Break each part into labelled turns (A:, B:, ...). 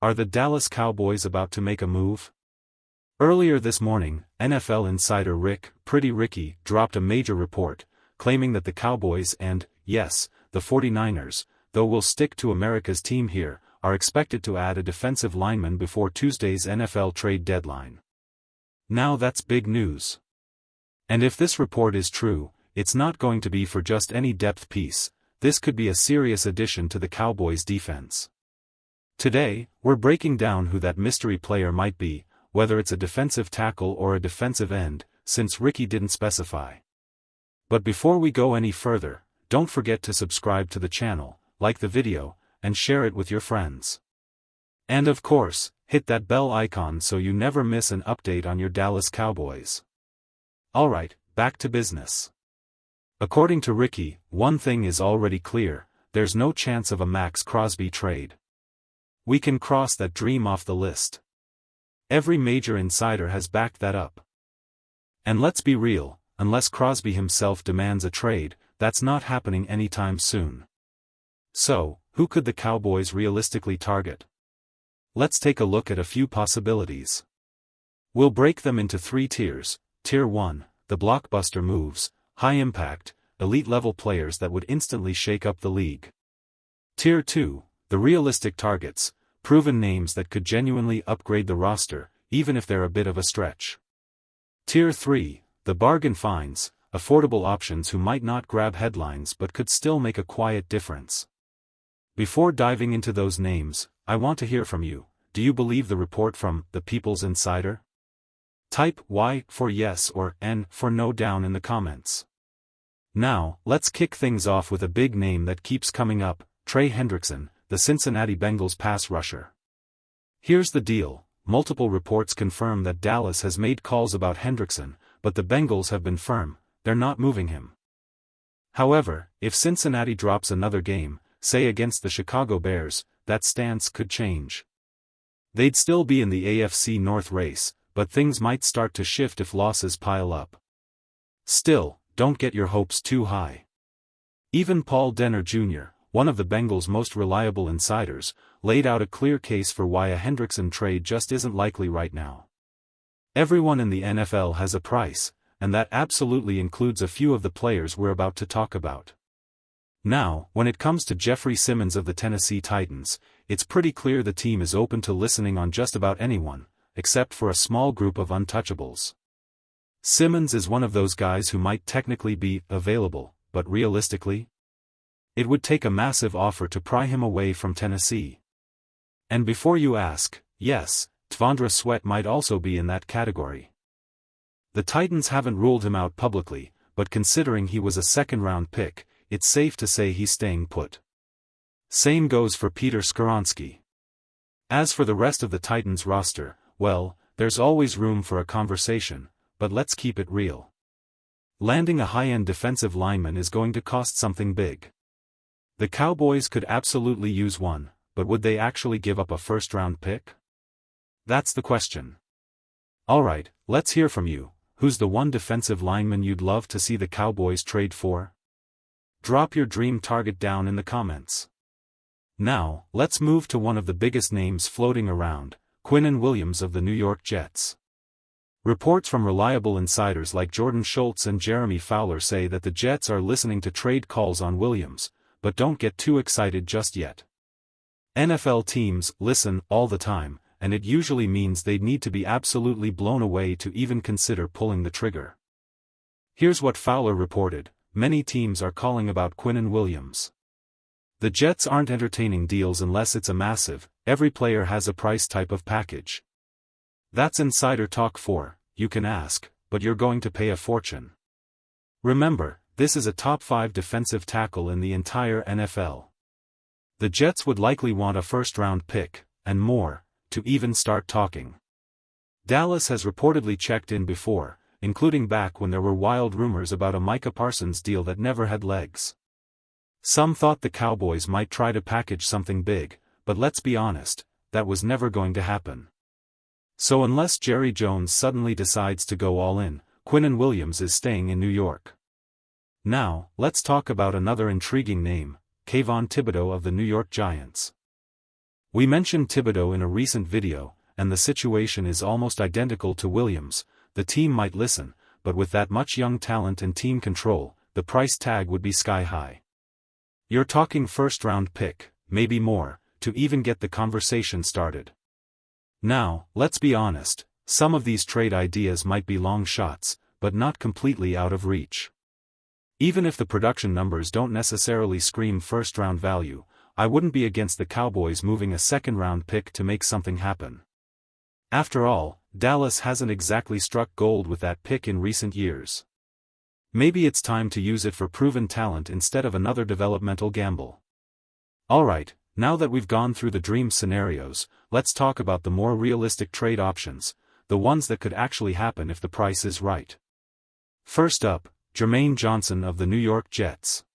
A: Are the Dallas Cowboys about to make a move? Earlier this morning, NFL insider Pretty Ricky dropped a major report, claiming that the Cowboys and, yes, the 49ers, though will stick to America's team here, are expected to add a defensive lineman before Tuesday's NFL trade deadline. Now that's big news. And if this report is true, it's not going to be for just any depth piece. This could be a serious addition to the Cowboys' defense. Today, we're breaking down who that mystery player might be, whether it's a defensive tackle or a defensive end, since Ricky didn't specify. But before we go any further, don't forget to subscribe to the channel, like the video, and share it with your friends. And of course, hit that bell icon so you never miss an update on your Dallas Cowboys. Alright, back to business. According to Ricky, one thing is already clear: there's no chance of a Max Crosby trade. We can cross that dream off the list. Every major insider has backed that up. And let's be real, unless Crosby himself demands a trade, that's not happening anytime soon. So, who could the Cowboys realistically target? Let's take a look at a few possibilities. We'll break them into 3 tiers. Tier 1, the blockbuster moves, high-impact, elite-level players that would instantly shake up the league. Tier 2, the realistic targets, proven names that could genuinely upgrade the roster, even if they're a bit of a stretch. Tier 3, the bargain finds, affordable options who might not grab headlines but could still make a quiet difference. Before diving into those names, I want to hear from you. Do you believe the report from the People's Insider? Type Y for yes or N for no down in the comments. Now, let's kick things off with a big name that keeps coming up: Trey Hendrickson, the Cincinnati Bengals pass rusher. Here's the deal: multiple reports confirm that Dallas has made calls about Hendrickson, but the Bengals have been firm, they're not moving him. However, if Cincinnati drops another game, say against the Chicago Bears, that stance could change. They'd still be in the AFC North race, but things might start to shift if losses pile up. Still, don't get your hopes too high. Even Paul Denner Jr., one of the Bengals' most reliable insiders, laid out a clear case for why a Hendrickson trade just isn't likely right now. Everyone in the NFL has a price, and that absolutely includes a few of the players we're about to talk about. Now, when it comes to Jeffrey Simmons of the Tennessee Titans, it's pretty clear the team is open to listening on just about anyone, except for a small group of untouchables. Simmons is one of those guys who might technically be available, but realistically, it would take a massive offer to pry him away from Tennessee. And before you ask, yes, Tvondre Sweat might also be in that category. The Titans haven't ruled him out publicly, but considering he was a second-round pick, it's safe to say he's staying put. Same goes for Peter Skoronski. As for the rest of the Titans roster, well, there's always room for a conversation, but let's keep it real. Landing a high-end defensive lineman is going to cost something big. The Cowboys could absolutely use one, but would they actually give up a first-round pick? That's the question. Alright, let's hear from you. Who's the one defensive lineman you'd love to see the Cowboys trade for? Drop your dream target down in the comments. Now, let's move to one of the biggest names floating around: Quinn Williams of the New York Jets. Reports from reliable insiders like Jordan Schultz and Jeremy Fowler say that the Jets are listening to trade calls on Williams, but don't get too excited just yet. NFL teams listen all the time, and it usually means they'd need to be absolutely blown away to even consider pulling the trigger. Here's what Fowler reported: many teams are calling about Quinn Williams. The Jets aren't entertaining deals unless it's a massive, every player has a price type of package. That's insider talk for, you can ask, but you're going to pay a fortune. Remember, this is a top 5 defensive tackle in the entire NFL. The Jets would likely want a first-round pick, and more, to even start talking. Dallas has reportedly checked in before, including back when there were wild rumors about a Micah Parsons deal that never had legs. Some thought the Cowboys might try to package something big, but let's be honest, that was never going to happen. So unless Jerry Jones suddenly decides to go all in, Quinn Williams is staying in New York. Now, let's talk about another intriguing name: Kayvon Thibodeaux of the New York Giants. We mentioned Thibodeau in a recent video, and the situation is almost identical to Williams. The team might listen, but with that much young talent and team control, the price tag would be sky high. You're talking first-round pick, maybe more, to even get the conversation started. Now, let's be honest, some of these trade ideas might be long shots, but not completely out of reach. Even if the production numbers don't necessarily scream first-round value, I wouldn't be against the Cowboys moving a second-round pick to make something happen. After all, Dallas hasn't exactly struck gold with that pick in recent years. Maybe it's time to use it for proven talent instead of another developmental gamble. Alright, now that we've gone through the dream scenarios, let's talk about the more realistic trade options, the ones that could actually happen if the price is right. First up, Jermaine Johnson of the New York Jets.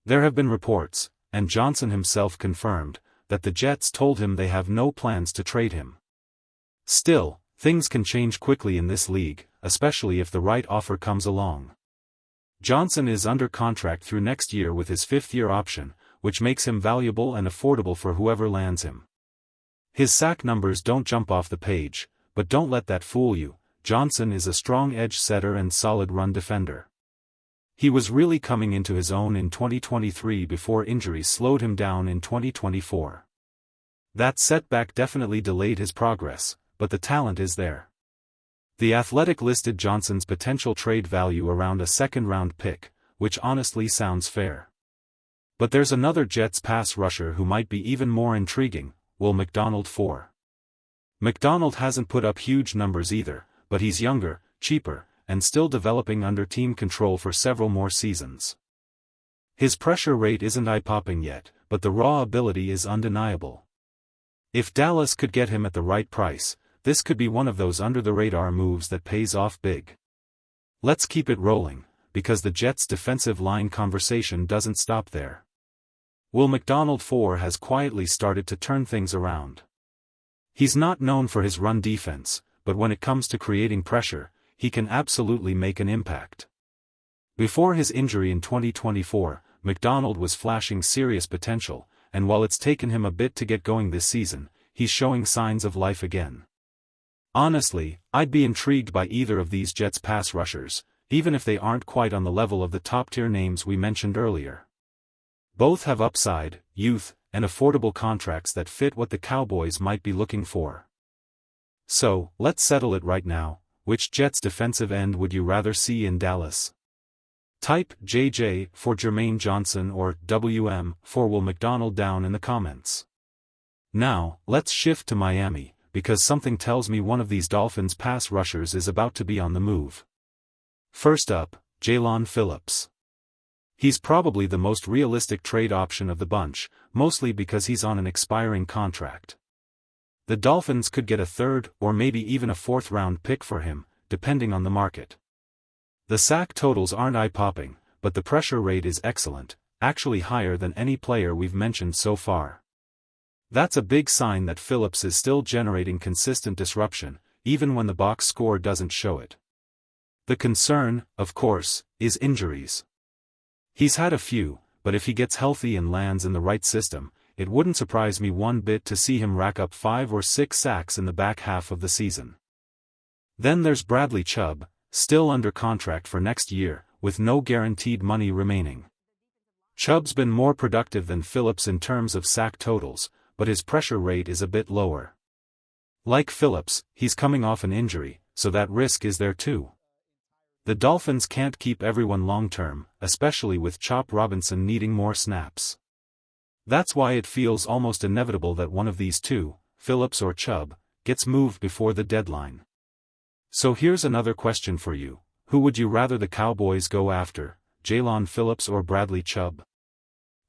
A: There have been reports, and Johnson himself confirmed, that the Jets told him they have no plans to trade him. Still, things can change quickly in this league, especially if the right offer comes along. Johnson is under contract through next year with his fifth-year option, which makes him valuable and affordable for whoever lands him. His sack numbers don't jump off the page, but don't let that fool you. Johnson is a strong edge setter and solid run defender. He was really coming into his own in 2023 before injuries slowed him down in 2024. That setback definitely delayed his progress, but the talent is there. The Athletic listed Johnson's potential trade value around a second-round pick, which honestly sounds fair. But there's another Jets pass rusher who might be even more intriguing, McDonald IV. McDonald hasn't put up huge numbers either, but he's younger, cheaper, and still developing under team control for several more seasons. His pressure rate isn't eye-popping yet, but the raw ability is undeniable. If Dallas could get him at the right price, this could be one of those under-the-radar moves that pays off big. Let's keep it rolling, because the Jets' defensive line conversation doesn't stop there. McDonald IV has quietly started to turn things around. He's not known for his run defense, but when it comes to creating pressure, he can absolutely make an impact. Before his injury in 2024, McDonald was flashing serious potential, and while it's taken him a bit to get going this season, he's showing signs of life again. Honestly, I'd be intrigued by either of these Jets pass rushers, even if they aren't quite on the level of the top-tier names we mentioned earlier. Both have upside, youth, and affordable contracts that fit what the Cowboys might be looking for. So, let's settle it right now. Which Jets defensive end would you rather see in Dallas? Type JJ for Jermaine Johnson or WM for McDonald down in the comments. Now, let's shift to Miami, because something tells me one of these Dolphins pass rushers is about to be on the move. First up, Jaylen Phillips. He's probably the most realistic trade option of the bunch, mostly because he's on an expiring contract. The Dolphins could get a third or maybe even a fourth-round pick for him, depending on the market. The sack totals aren't eye-popping, but the pressure rate is excellent, actually higher than any player we've mentioned so far. That's a big sign that Phillips is still generating consistent disruption, even when the box score doesn't show it. The concern, of course, is injuries. He's had a few, but if he gets healthy and lands in the right system, it wouldn't surprise me one bit to see him rack up 5 or 6 sacks in the back half of the season. Then there's Bradley Chubb, still under contract for next year, with no guaranteed money remaining. Chubb's been more productive than Phillips in terms of sack totals, but his pressure rate is a bit lower. Like Phillips, he's coming off an injury, so that risk is there too. The Dolphins can't keep everyone long-term, especially with Chop Robinson needing more snaps. That's why it feels almost inevitable that one of these two, Phillips or Chubb, gets moved before the deadline. So here's another question for you. Who would you rather the Cowboys go after, Jaylen Phillips or Bradley Chubb?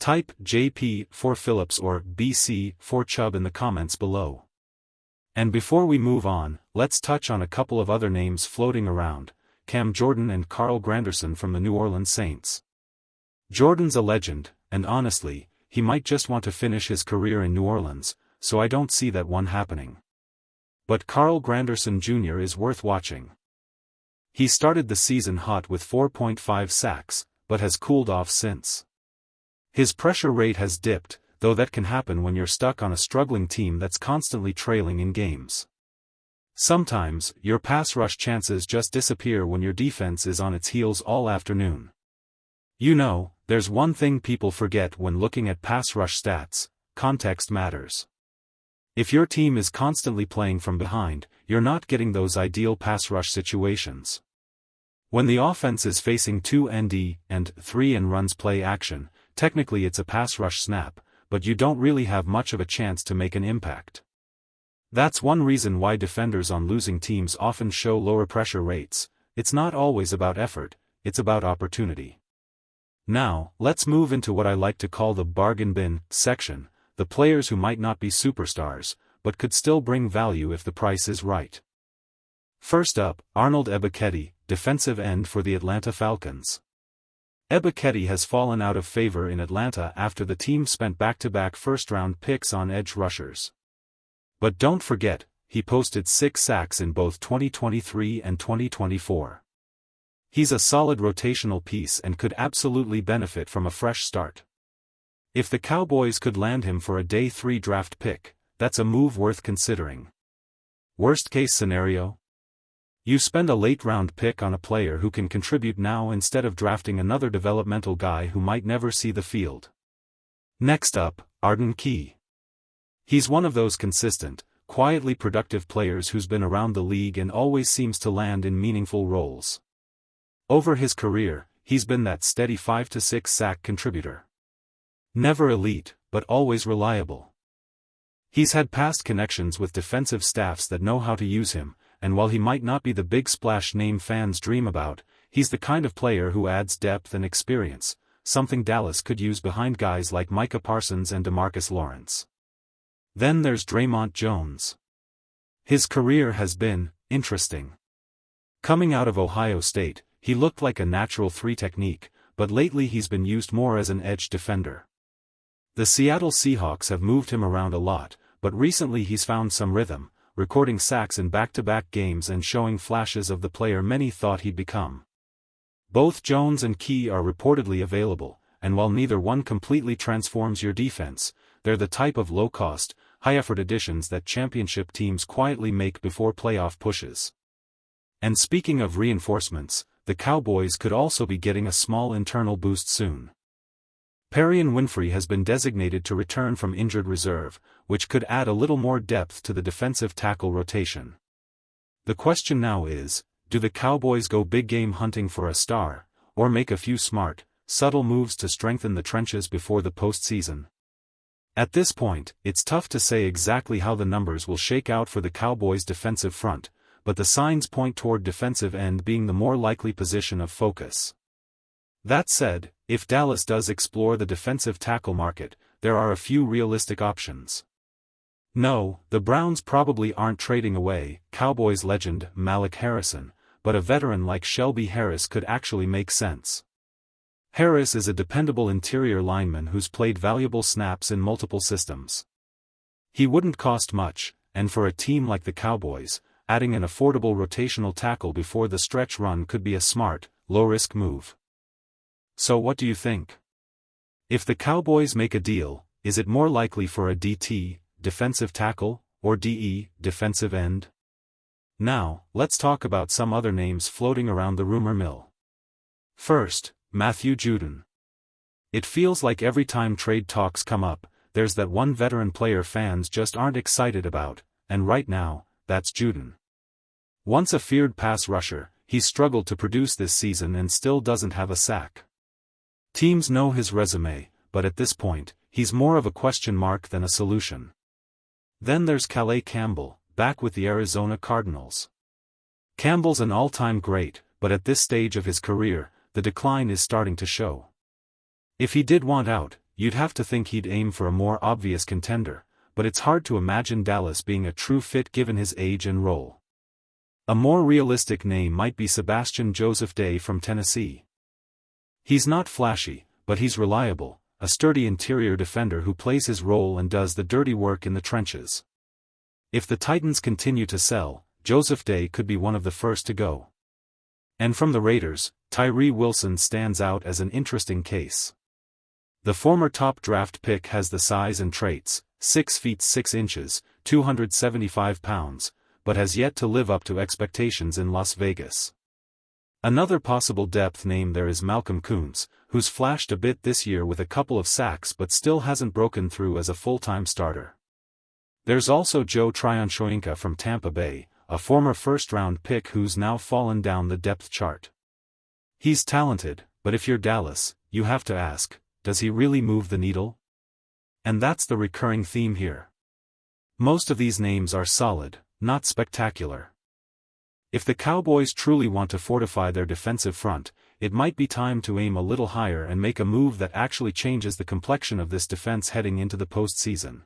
A: Type JP for Phillips or BC for Chubb in the comments below. And before we move on, let's touch on a couple of other names floating around, Cam Jordan and Carl Granderson from the New Orleans Saints. Jordan's a legend, and honestly, he might just want to finish his career in New Orleans, so I don't see that one happening. But Carl Granderson Jr. is worth watching. He started the season hot with 4.5 sacks, but has cooled off since. His pressure rate has dipped, though that can happen when you're stuck on a struggling team that's constantly trailing in games. Sometimes, your pass rush chances just disappear when your defense is on its heels all afternoon. You know, there's one thing people forget when looking at pass rush stats: context matters. If your team is constantly playing from behind, you're not getting those ideal pass rush situations. When the offense is facing 2 ND and 3 and runs play action, technically it's a pass rush snap, but you don't really have much of a chance to make an impact. That's one reason why defenders on losing teams often show lower pressure rates. It's not always about effort, it's about opportunity. Now, let's move into what I like to call the bargain bin section, the players who might not be superstars, but could still bring value if the price is right. First up, Arnold Ebiketie, defensive end for the Atlanta Falcons. Ebiketie has fallen out of favor in Atlanta after the team spent back-to-back first-round picks on edge rushers. But don't forget, he posted 6 sacks in both 2023 and 2024. He's a solid rotational piece and could absolutely benefit from a fresh start. If the Cowboys could land him for a day 3 draft pick, that's a move worth considering. Worst-case scenario? You spend a late-round pick on a player who can contribute now instead of drafting another developmental guy who might never see the field. Next up, Arden Key. He's one of those consistent, quietly productive players who's been around the league and always seems to land in meaningful roles. Over his career, he's been that steady 5 to 6 sack contributor. Never elite, but always reliable. He's had past connections with defensive staffs that know how to use him, and while he might not be the big splash name fans dream about, he's the kind of player who adds depth and experience, something Dallas could use behind guys like Micah Parsons and DeMarcus Lawrence. Then there's Dre'Mont Jones. His career has been interesting. Coming out of Ohio State, he looked like a natural 3 technique, but lately he's been used more as an edge defender. The Seattle Seahawks have moved him around a lot, but recently he's found some rhythm, recording sacks in back-to-back games and showing flashes of the player many thought he'd become. Both Jones and Key are reportedly available, and while neither one completely transforms your defense, they're the type of low-cost, high-effort additions that championship teams quietly make before playoff pushes. And speaking of reinforcements, the Cowboys could also be getting a small internal boost soon. Perrion Winfrey has been designated to return from injured reserve, which could add a little more depth to the defensive tackle rotation. The question now is, do the Cowboys go big game hunting for a star, or make a few smart, subtle moves to strengthen the trenches before the postseason? At this point, it's tough to say exactly how the numbers will shake out for the Cowboys' defensive front, but the signs point toward defensive end being the more likely position of focus. That said, if Dallas does explore the defensive tackle market, there are a few realistic options. No, the Browns probably aren't trading away Cowboys legend Malik Harrison, but a veteran like Shelby Harris could actually make sense. Harris is a dependable interior lineman who's played valuable snaps in multiple systems. He wouldn't cost much, and for a team like the Cowboys, adding an affordable rotational tackle before the stretch run could be a smart, low-risk move. So what do you think? If the Cowboys make a deal, is it more likely for a DT, defensive tackle, or DE, defensive end? Now, let's talk about some other names floating around the rumor mill. First, Matthew Judon. It feels like every time trade talks come up, there's that one veteran player fans just aren't excited about, and right now, that's Judon. Once a feared pass rusher, he's struggled to produce this season and still doesn't have a sack. Teams know his resume, but at this point, he's more of a question mark than a solution. Then there's Calais Campbell, back with the Arizona Cardinals. Campbell's an all-time great, but at this stage of his career, the decline is starting to show. If he did want out, you'd have to think he'd aim for a more obvious contender, but it's hard to imagine Dallas being a true fit given his age and role. A more realistic name might be Sebastian Joseph Day from Tennessee. He's not flashy, but he's reliable, a sturdy interior defender who plays his role and does the dirty work in the trenches. If the Titans continue to sell, Joseph Day could be one of the first to go. And from the Raiders, Tyree Wilson stands out as an interesting case. The former top draft pick has the size and traits, 6 feet 6 inches, 275 pounds, but has yet to live up to expectations in Las Vegas. Another possible depth name there is Malcolm Koonce, who's flashed a bit this year with a couple of sacks but still hasn't broken through as a full-time starter. There's also Joe Tryon-Shoyinka from Tampa Bay, a former first-round pick who's now fallen down the depth chart. He's talented, but if you're Dallas, you have to ask, does he really move the needle? And that's the recurring theme here. Most of these names are solid, not spectacular. If the Cowboys truly want to fortify their defensive front, it might be time to aim a little higher and make a move that actually changes the complexion of this defense heading into the postseason.